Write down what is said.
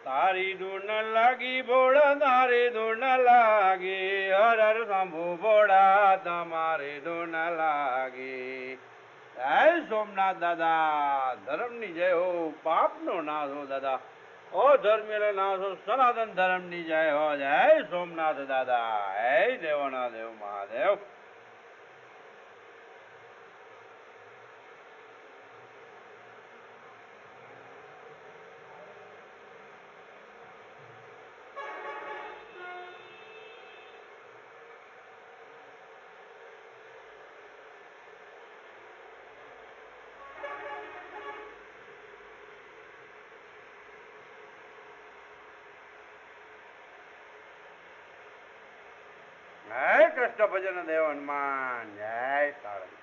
તારી ધૂન લાગી ભોળા તારી ધૂન લાગી હર હર શંભુ ભોળા તમારી ધૂન લાગી જય સોમનાથ દાદા ધર્મની જય હો પાપનો નાશ હો દાદા ઓ ધર્મેલો નાશ હો સનાતન ધર્મની જય હો જય સોમનાથ દાદા હે દેવાના દેવ મહાદેવ જય કૃષ્ણ ભજન દેવ હનુમાન જય સાળંગ